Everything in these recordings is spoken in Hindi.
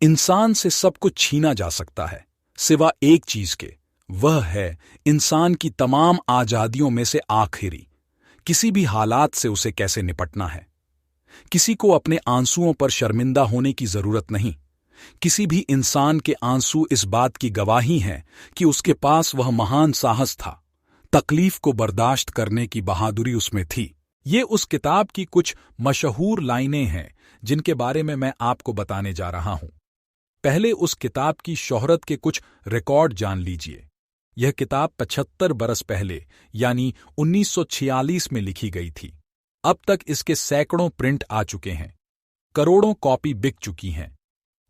इंसान से सब कुछ छीना जा सकता है सिवा एक चीज के, वह है इंसान की तमाम आजादियों में से आखिरी, किसी भी हालात से उसे कैसे निपटना है। किसी को अपने आंसुओं पर शर्मिंदा होने की जरूरत नहीं। किसी भी इंसान के आंसू इस बात की गवाही हैं कि उसके पास वह महान साहस था, तकलीफ को बर्दाश्त करने की बहादुरी उसमें थी। ये उस किताब की कुछ मशहूर लाइनें हैं जिनके बारे में मैं आपको बताने जा रहा हूं। पहले उस किताब की शोहरत के कुछ रिकॉर्ड जान लीजिए। यह किताब 75 बरस पहले यानी 1946 में लिखी गई थी। अब तक इसके सैकड़ों प्रिंट आ चुके हैं, करोड़ों कॉपी बिक चुकी हैं,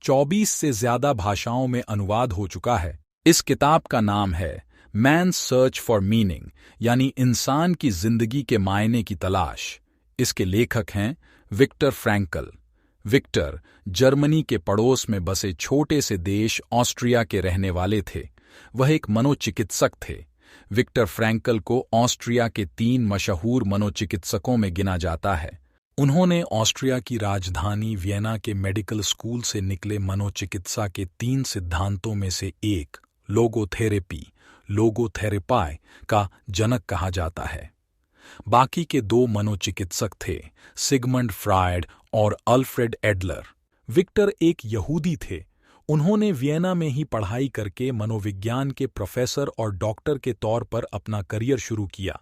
24 से ज्यादा भाषाओं में अनुवाद हो चुका है। इस किताब का नाम है मैन सर्च फॉर मीनिंग, यानी इंसान की जिंदगी के मायने की तलाश। इसके लेखक हैं विक्टर फ्रैंकल। विक्टर जर्मनी के पड़ोस में बसे छोटे से देश ऑस्ट्रिया के रहने वाले थे। वह एक मनोचिकित्सक थे। विक्टर फ्रैंकल को ऑस्ट्रिया के 3 मशहूर मनोचिकित्सकों में गिना जाता है। उन्होंने ऑस्ट्रिया की राजधानी वियना के मेडिकल स्कूल से निकले मनोचिकित्सा के 3 सिद्धांतों में से एक, लोगोथेरेपाई का जनक कहा जाता है। बाकी के 2 मनोचिकित्सक थे सिगमंड फ्रायड और अल्फ्रेड एडलर। विक्टर एक यहूदी थे। उन्होंने वियना में ही पढ़ाई करके मनोविज्ञान के प्रोफेसर और डॉक्टर के तौर पर अपना करियर शुरू किया।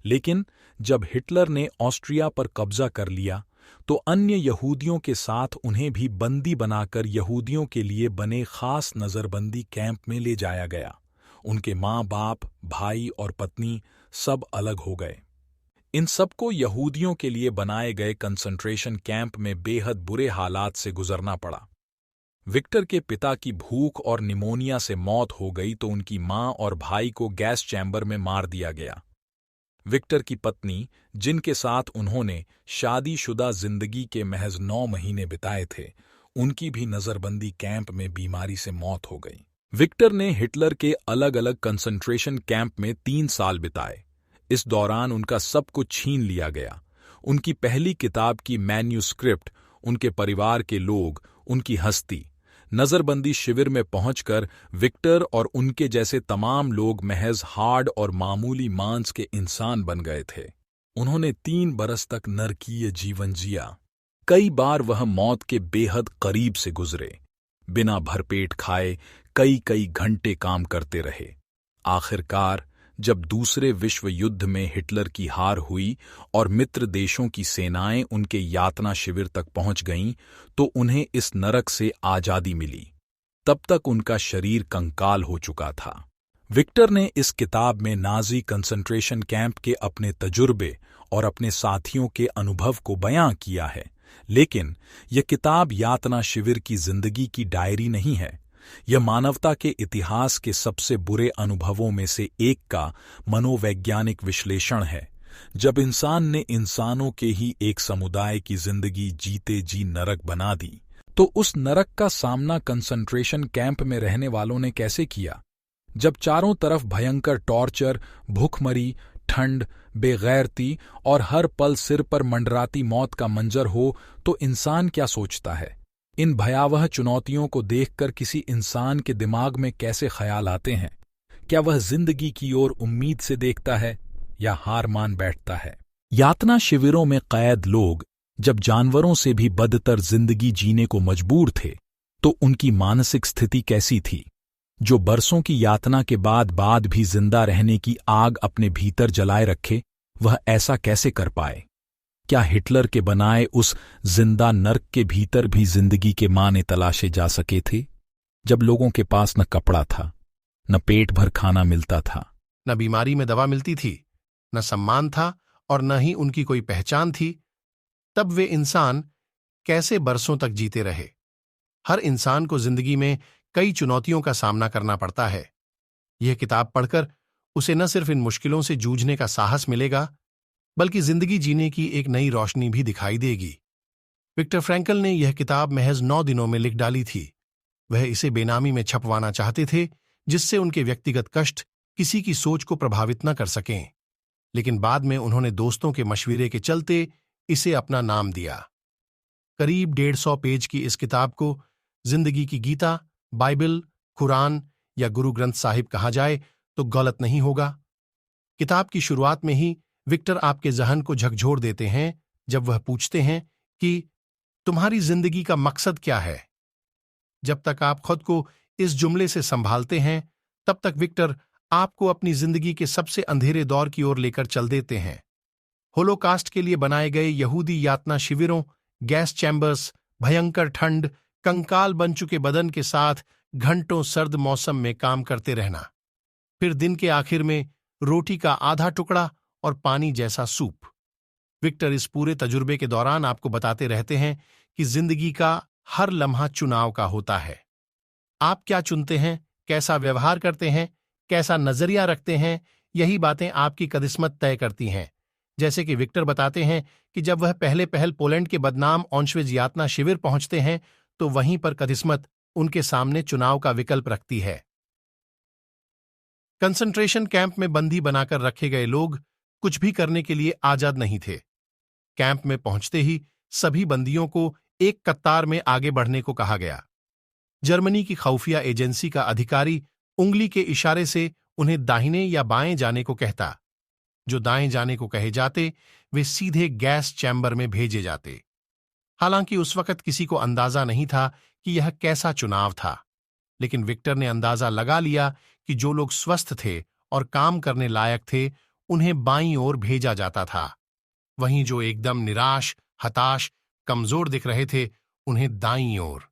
लेकिन जब हिटलर ने ऑस्ट्रिया पर कब्जा कर लिया तो अन्य यहूदियों के साथ उन्हें भी बंदी बनाकर यहूदियों के लिए बने खास नजरबंदी कैंप में ले जाया गया। उनके माँ बाप, भाई और पत्नी सब अलग हो गए। इन सबको यहूदियों के लिए बनाए गए कंसंट्रेशन कैंप में बेहद बुरे हालात से गुजरना पड़ा। विक्टर के पिता की भूख और निमोनिया से मौत हो गई तो उनकी माँ और भाई को गैस चैम्बर में मार दिया गया। विक्टर की पत्नी, जिनके साथ उन्होंने शादीशुदा जिंदगी के महज 9 महीने बिताए थे, उनकी भी नजरबंदी कैंप में बीमारी से मौत हो गई। विक्टर ने हिटलर के अलग अलग कंसंट्रेशन कैंप में 3 साल बिताए। इस दौरान उनका सब कुछ छीन लिया गया। उनकी पहली किताब की मैन्यूस्क्रिप्ट, उनके परिवार के लोग, उनकी हस्ती। नजरबंदी शिविर में पहुंचकर विक्टर और उनके जैसे तमाम लोग महज हार्ड और मामूली मांस के इंसान बन गए थे। उन्होंने 3 बरस तक नरकीय जीवन जिया। कई बार वह मौत के बेहद करीब से गुजरे। बिना भरपेट खाए कई घंटे काम करते रहे। आखिरकार जब दूसरे विश्व युद्ध में हिटलर की हार हुई और मित्र देशों की सेनाएं उनके यातना शिविर तक पहुंच गईं, तो उन्हें इस नरक से आजादी मिली। तब तक उनका शरीर कंकाल हो चुका था। विक्टर ने इस किताब में नाजी कंसंट्रेशन कैंप के अपने तजुर्बे और अपने साथियों के अनुभव को बयां किया है। लेकिन यह किताब यातना शिविर की जिंदगी की डायरी नहीं है। यह मानवता के इतिहास के सबसे बुरे अनुभवों में से एक का मनोवैज्ञानिक विश्लेषण है। जब इंसान ने इंसानों के ही एक समुदाय की जिंदगी जीते जी नरक बना दी, तो उस नरक का सामना कंसंट्रेशन कैंप में रहने वालों ने कैसे किया? जब चारों तरफ भयंकर टॉर्चर, भूखमरी, ठंड, बेगैरती और हर पल सिर पर मंडराती मौत का मंजर हो, तो इंसान क्या सोचता है? इन भयावह चुनौतियों को देखकर किसी इंसान के दिमाग में कैसे ख्याल आते हैं? क्या वह जिंदगी की ओर उम्मीद से देखता है या हार मान बैठता है? यातना शिविरों में कैद लोग जब जानवरों से भी बदतर जिंदगी जीने को मजबूर थे, तो उनकी मानसिक स्थिति कैसी थी? जो बरसों की यातना के बाद भी जिंदा रहने की आग अपने भीतर जलाए रखे, वह ऐसा कैसे कर पाए? क्या हिटलर के बनाए उस जिंदा नर्क के भीतर भी जिंदगी के माने तलाशे जा सके थे? जब लोगों के पास न कपड़ा था, न पेट भर खाना मिलता था, न बीमारी में दवा मिलती थी, न सम्मान था और न ही उनकी कोई पहचान थी, तब वे इंसान कैसे बरसों तक जीते रहे? हर इंसान को जिंदगी में कई चुनौतियों का सामना करना पड़ता है। यह किताब पढ़कर उसे न सिर्फ इन मुश्किलों से जूझने का साहस मिलेगा, बल्कि जिंदगी जीने की एक नई रोशनी भी दिखाई देगी। विक्टर फ्रैंकल ने यह किताब महज 9 दिनों में लिख डाली थी। वह इसे बेनामी में छपवाना चाहते थे, जिससे उनके व्यक्तिगत कष्ट किसी की सोच को प्रभावित न कर सकें। लेकिन बाद में उन्होंने दोस्तों के मशविरे के चलते इसे अपना नाम दिया। करीब 150 पेज की इस किताब को जिंदगी की गीता, बाइबल, कुरान या गुरु ग्रंथ साहिब कहा जाए तो गलत नहीं होगा। किताब की शुरुआत में ही विक्टर आपके जहन को झकझोर देते हैं जब वह पूछते हैं कि तुम्हारी जिंदगी का मकसद क्या है। जब तक आप खुद को इस जुमले से संभालते हैं, तब तक विक्टर आपको अपनी जिंदगी के सबसे अंधेरे दौर की ओर लेकर चल देते हैं। होलोकास्ट के लिए बनाए गए यहूदी यातना शिविरों, गैस चैम्बर्स, भयंकर ठंड, कंकाल बन चुके बदन के साथ घंटों सर्द मौसम में काम करते रहना, फिर दिन के आखिर में रोटी का आधा टुकड़ा और पानी जैसा सूप। विक्टर इस पूरे तजुर्बे के दौरान आपको बताते रहते हैं कि जिंदगी का हर लम्हा चुनाव का होता है। आप क्या चुनते हैं, कैसा व्यवहार करते हैं, कैसा नजरिया रखते हैं, यही बातें आपकी किस्मत तय करती हैं। जैसे कि विक्टर बताते हैं कि जब वह पहले पहल पोलैंड के बदनाम ऑश्विट्ज़ यातना शिविर पहुंचते हैं तो वहीं पर किस्मत उनके सामने चुनाव का विकल्प रखती है। कंसंट्रेशन कैंप में बंदी बनाकर रखे गए लोग कुछ भी करने के लिए आजाद नहीं थे। कैंप में पहुंचते ही सभी बंदियों को एक कतार में आगे बढ़ने को कहा गया। जर्मनी की खुफिया एजेंसी का अधिकारी उंगली के इशारे से उन्हें दाहिने या बाएं जाने को कहता। जो दाएं जाने को कहे जाते वे सीधे गैस चैम्बर में भेजे जाते। हालांकि उस वक्त किसी को अंदाजा नहीं था कि यह कैसा चुनाव था, लेकिन विक्टर ने अंदाजा लगा लिया कि जो लोग स्वस्थ थे और काम करने लायक थे उन्हें बाईं ओर भेजा जाता था, वहीं जो एकदम निराश, हताश, कमजोर दिख रहे थे उन्हें दाईं ओर।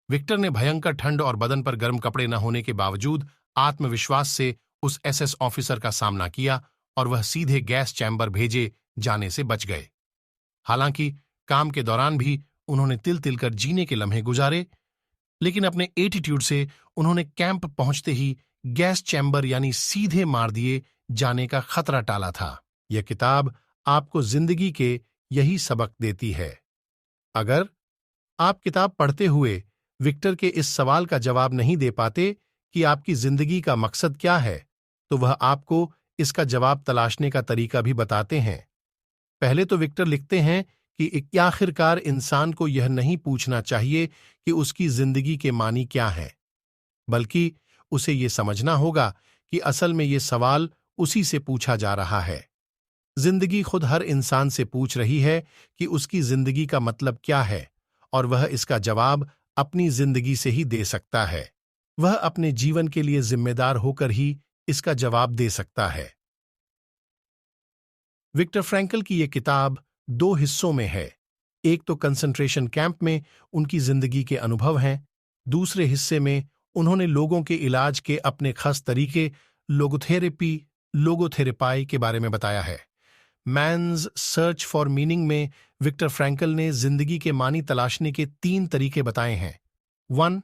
विक्टर ने भयंकर ठंड और बदन पर गर्म कपड़े न होने के बावजूद आत्मविश्वास से उस एसएस ऑफिसर का सामना किया और वह सीधे गैस चैम्बर भेजे जाने से बच गए। हालांकि काम के दौरान भी उन्होंने तिल तिल कर जीने के लम्हे गुजारे, लेकिन अपने एटीट्यूड से उन्होंने कैंप पहुंचते ही गैस चैम्बर यानी सीधे मार दिए जाने का खतरा टाला था। यह किताब आपको जिंदगी के यही सबक देती है। अगर आप किताब पढ़ते हुए विक्टर के इस सवाल का जवाब नहीं दे पाते कि आपकी जिंदगी का मकसद क्या है, तो वह आपको इसका जवाब तलाशने का तरीका भी बताते हैं। पहले तो विक्टर लिखते हैं कि आखिरकार इंसान को यह नहीं पूछना चाहिए कि उसकी जिंदगी के मानी क्या है, बल्कि उसे यह समझना होगा कि असल में यह सवाल उसी से पूछा जा रहा है। जिंदगी खुद हर इंसान से पूछ रही है कि उसकी जिंदगी का मतलब क्या है, और वह इसका जवाब अपनी जिंदगी से ही दे सकता है। वह अपने जीवन के लिए जिम्मेदार होकर ही इसका जवाब दे सकता है। विक्टर फ्रैंकल की यह किताब 2 हिस्सों में है। एक तो कंसंट्रेशन कैंप में उनकी जिंदगी के अनुभव हैं, दूसरे हिस्से में उन्होंने लोगों के इलाज के अपने खास तरीके लोगोथेरेपाई के बारे में बताया है। मैन्स सर्च फॉर मीनिंग में विक्टर फ्रैंकल ने जिंदगी के मानी तलाशने के 3 तरीके बताए हैं। 1,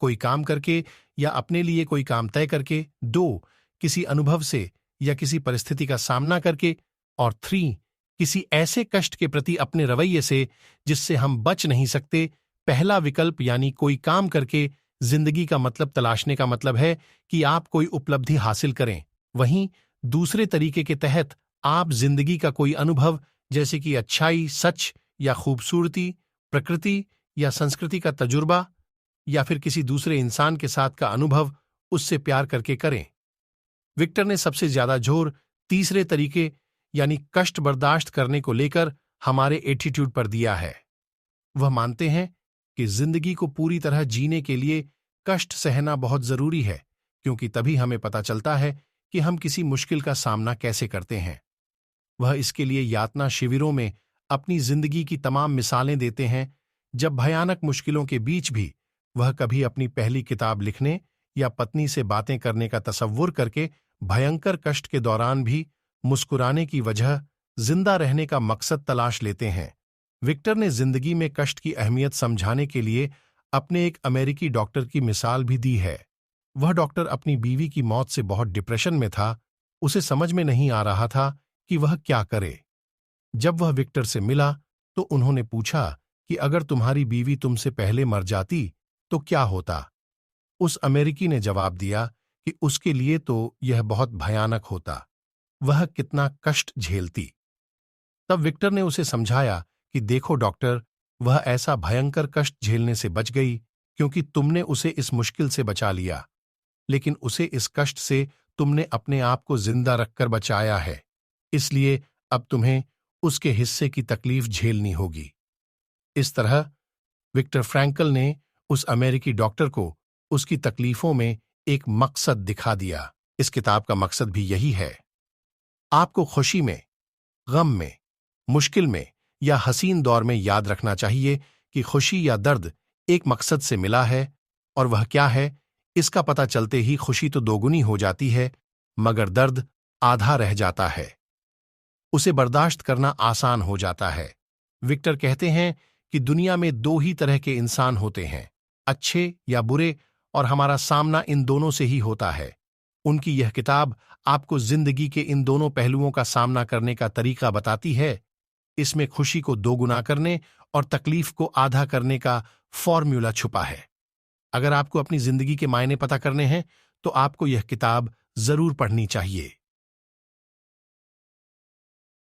कोई काम करके या अपने लिए कोई काम तय करके। 2, किसी अनुभव से या किसी परिस्थिति का सामना करके। और 3, किसी ऐसे कष्ट के प्रति अपने रवैये से जिससे हम बच नहीं सकते। पहला विकल्प यानी कोई काम करके जिंदगी का मतलब तलाशने का मतलब है कि आप कोई उपलब्धि हासिल करें। वहीं दूसरे तरीके के तहत आप जिंदगी का कोई अनुभव जैसे कि अच्छाई, सच या खूबसूरती, प्रकृति या संस्कृति का तजुर्बा या फिर किसी दूसरे इंसान के साथ का अनुभव उससे प्यार करके करें। विक्टर ने सबसे ज्यादा जोर तीसरे तरीके यानी कष्ट बर्दाश्त करने को लेकर हमारे एटीट्यूड पर दिया है। वह मानते हैं कि जिंदगी को पूरी तरह जीने के लिए कष्ट सहना बहुत जरूरी है, क्योंकि तभी हमें पता चलता है कि हम किसी मुश्किल का सामना कैसे करते हैं। वह इसके लिए यातना शिविरों में अपनी जिंदगी की तमाम मिसालें देते हैं, जब भयानक मुश्किलों के बीच भी वह कभी अपनी पहली किताब लिखने या पत्नी से बातें करने का तसव्वुर करके भयंकर कष्ट के दौरान भी मुस्कुराने की वजह, जिंदा रहने का मकसद तलाश लेते हैं। विक्टर ने जिंदगी में कष्ट की अहमियत समझाने के लिए अपने एक अमेरिकी डॉक्टर की मिसाल भी दी है। वह डॉक्टर अपनी बीवी की मौत से बहुत डिप्रेशन में था। उसे समझ में नहीं आ रहा था कि वह क्या करे। जब वह विक्टर से मिला तो उन्होंने पूछा कि अगर तुम्हारी बीवी तुमसे पहले मर जाती तो क्या होता। उस अमेरिकी ने जवाब दिया कि उसके लिए तो यह बहुत भयानक होता, वह कितना कष्ट झेलती। तब विक्टर ने उसे समझाया कि देखो डॉक्टर, वह ऐसा भयंकर कष्ट झेलने से बच गई क्योंकि तुमने उसे इस मुश्किल से बचा लिया, लेकिन उसे इस कष्ट से तुमने अपने आप को जिंदा रखकर बचाया है, इसलिए अब तुम्हें उसके हिस्से की तकलीफ झेलनी होगी। इस तरह विक्टर फ्रैंकल ने उस अमेरिकी डॉक्टर को उसकी तकलीफों में एक मकसद दिखा दिया। इस किताब का मकसद भी यही है। आपको खुशी में, गम में, मुश्किल में या हसीन दौर में याद रखना चाहिए कि खुशी या दर्द एक मकसद से मिला है, और वह क्या है, इसका पता चलते ही खुशी तो दोगुनी हो जाती है, मगर दर्द आधा रह जाता है। उसे बर्दाश्त करना आसान हो जाता है। विक्टर कहते हैं कि दुनिया में दो ही तरह के इंसान होते हैं, अच्छे या बुरे, और हमारा सामना इन दोनों से ही होता है। उनकी यह किताब आपको जिंदगी के इन दोनों पहलुओं का सामना करने का तरीका बताती है। इसमें खुशी को दोगुना करने और तकलीफ को आधा करने का फॉर्मूला छुपा है। अगर आपको अपनी जिंदगी के मायने पता करने हैं तो आपको यह किताब जरूर पढ़नी चाहिए।